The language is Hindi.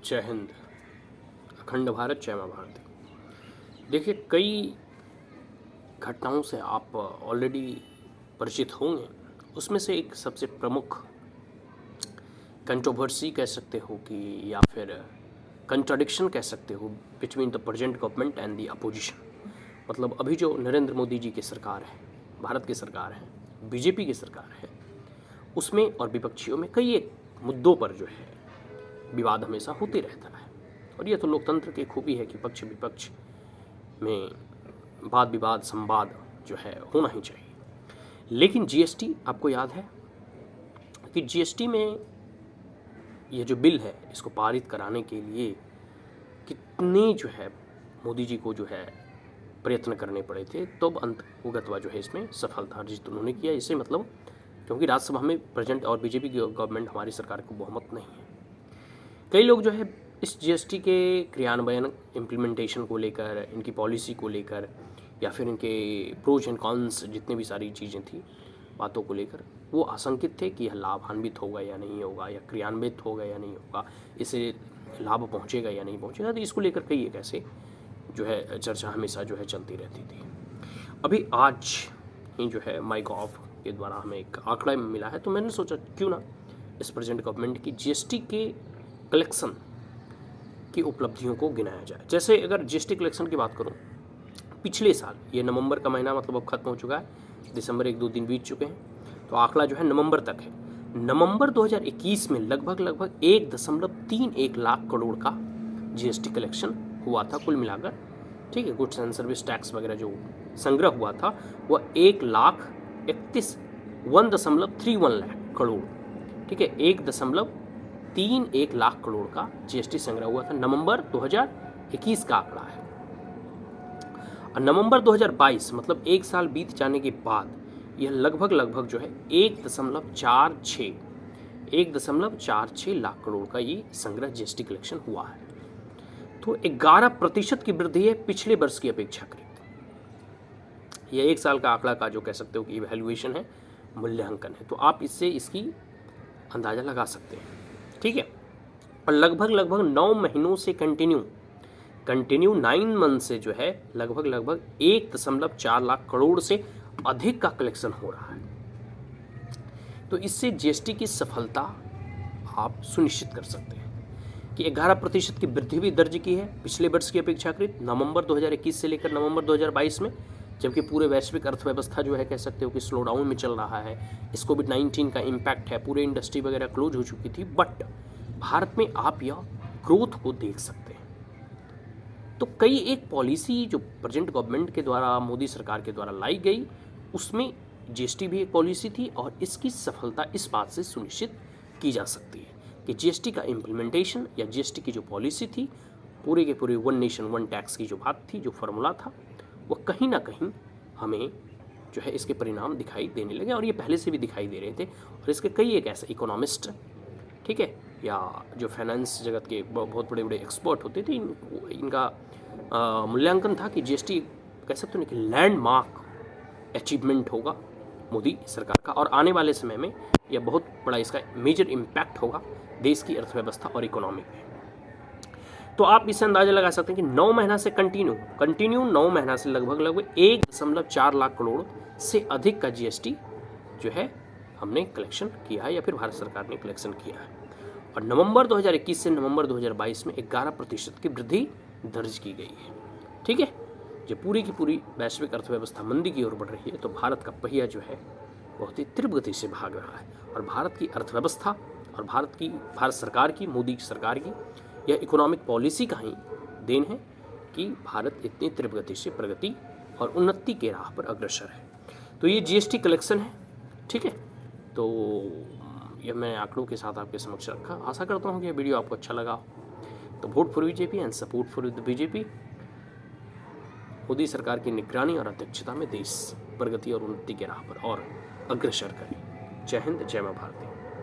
जय हिंद। अखंड भारत, जय माँ भारती। देखिए, कई घटनाओं से आप ऑलरेडी परिचित होंगे। उसमें से एक सबसे प्रमुख कंट्रोवर्सी कह सकते हो कि या फिर कंट्राडिक्शन कह सकते हो between the present government and the opposition. मतलब अभी जो नरेंद्र मोदी जी की सरकार है, भारत की सरकार है, बीजेपी की सरकार है, उसमें और विपक्षियों में कई एक मुद्दों पर जो है विवाद हमेशा होते रहता है। और ये तो लोकतंत्र की खूबी है कि पक्ष विपक्ष में वाद विवाद संवाद जो है होना ही चाहिए। लेकिन जीएसटी, आपको याद है कि जीएसटी में ये जो बिल है, इसको पारित कराने के लिए कितने जो है मोदी जी को जो है प्रयत्न करने पड़े थे, तो अंतर्गतवा जो है इसमें सफलता अर्जित उन्होंने किया। इसे मतलब क्योंकि राज्यसभा में प्रेजेंट और बीजेपी की गवर्नमेंट, हमारी सरकार को बहुमत नहीं है। कई लोग जो है इस जीएसटी के क्रियान्वयन, इम्प्लीमेंटेशन को लेकर, इनकी पॉलिसी को लेकर, या फिर इनके प्रोज एंड कॉन्स, जितने भी सारी चीज़ें थी बातों को लेकर, वो आशंकित थे कि यह लाभान्वित होगा या नहीं होगा, या क्रियान्वित होगा या नहीं होगा, इसे लाभ पहुंचेगा या नहीं पहुंचेगा। तो इसको लेकर कई एक ऐसे जो है चर्चा हमेशा जो है चलती रहती थी। अभी आज ही जो है माईगॉव के द्वारा हमें एक आंकड़ा मिला है, तो मैंने सोचा क्यों ना इस प्रेजेंट गवर्नमेंट की जीएसटी के कलेक्शन की उपलब्धियों को गिनाया जाए। जैसे अगर जीएसटी कलेक्शन की बात करूं, पिछले साल, ये नवंबर का महीना मतलब अब खत्म हो चुका है, दिसंबर 1-2 दिन बीत चुके हैं, तो आंकड़ा जो है नवंबर तक है। नवंबर 2021 में लगभग 1.31 लाख करोड़ का जीएसटी कलेक्शन हुआ था कुल मिलाकर। ठीक है, गुड्स एंड सर्विस टैक्स वगैरह जो संग्रह हुआ था वह 1,31 लाख करोड़, ठीक है, 1.31 लाख करोड़ का जीएसटी संग्रह हुआ था। नवंबर 2021 का आंकड़ा है। और नवंबर 2022 मतलब एक साल बीत जाने के बाद यह लगभग जो है 1.46 लाख करोड़ का ये संग्रह जीएसटी कलेक्शन हुआ है। तो 11% की वृद्धि है पिछले वर्ष की अपेक्षाकृत। यह एक साल का आंकड़ा का जो कह सकते हो कि इवैल्यूएशन है, मूल्यांकन है, तो आप इससे इसकी अंदाजा लगा सकते हैं। ठीक है, और लगभग 9 महीनों से कंटिन्यू 9 मंथ से जो है लगभग 1.4 लाख करोड़ से अधिक का कलेक्शन हो रहा है। तो इससे जीएसटी की सफलता आप सुनिश्चित कर सकते हैं कि 11% की वृद्धि भी दर्ज की है पिछले वर्ष की अपेक्षाकृत, नवंबर 2021 से लेकर नवंबर 2022 में, जबकि पूरे वैश्विक अर्थव्यवस्था जो है कह सकते हो कि स्लो डाउन में चल रहा है। इस कोविड-19 का इम्पैक्ट है, पूरे इंडस्ट्री वगैरह क्लोज हो चुकी थी, बट भारत में आप यह ग्रोथ को देख सकते हैं। तो कई एक पॉलिसी जो प्रेजेंट गवर्नमेंट के द्वारा, मोदी सरकार के द्वारा लाई गई, उसमें जीएसटी भी एक पॉलिसी थी, और इसकी सफलता इस बात से सुनिश्चित की जा सकती है कि जीएसटी का इम्प्लीमेंटेशन या जीएसटी की जो पॉलिसी थी, पूरे के पूरे वन नेशन वन टैक्स की जो बात थी, जो फॉर्मूला था, वो कहीं ना कहीं हमें जो है इसके परिणाम दिखाई देने लगे। और ये पहले से भी दिखाई दे रहे थे। और इसके कई एक ऐसे इकोनॉमिस्ट, ठीक है, या जो फाइनेंस जगत के बहुत बड़े एक्सपर्ट होते थे, इनका मूल्यांकन था कि जीएसटी कह सकते हो कि लैंडमार्क अचीवमेंट होगा मोदी सरकार का, और आने वाले समय में यह बहुत बड़ा इसका मेजर इम्पैक्ट होगा देश की अर्थव्यवस्था और इकोनॉमी में। तो आप इससे अंदाजा लगा सकते हैं कि 9 महीना से कंटिन्यू 9 महीना से लगभग 1.4 लाख करोड़ से अधिक का जीएसटी जो है हमने कलेक्शन किया है, या फिर भारत सरकार ने कलेक्शन किया है। और नवंबर 2021 से नवंबर 2022 में 11% की वृद्धि दर्ज की गई है। ठीक है, जब पूरी की पूरी वैश्विक अर्थव्यवस्था मंदी की ओर बढ़ रही है, तो भारत का पहिया जो है बहुत ही तीव्र गति से भाग रहा है। और भारत की अर्थव्यवस्था और भारत सरकार की, मोदी सरकार की यह इकोनॉमिक पॉलिसी का ही देन है कि भारत इतनी तीव्र गति से प्रगति और उन्नति के राह पर अग्रसर है। तो ये जीएसटी कलेक्शन है। ठीक है, तो यह मैं आंकड़ों के साथ आपके समक्ष रखा। आशा करता हूँ कि यह वीडियो आपको अच्छा लगा। तो vote for BJP and support for the BJP. Modi सरकार की निगरानी और अध्यक्षता में देश प्रगति और उन्नति के राह पर और अग्रसर करें। जय हिंद, जय मां भारती।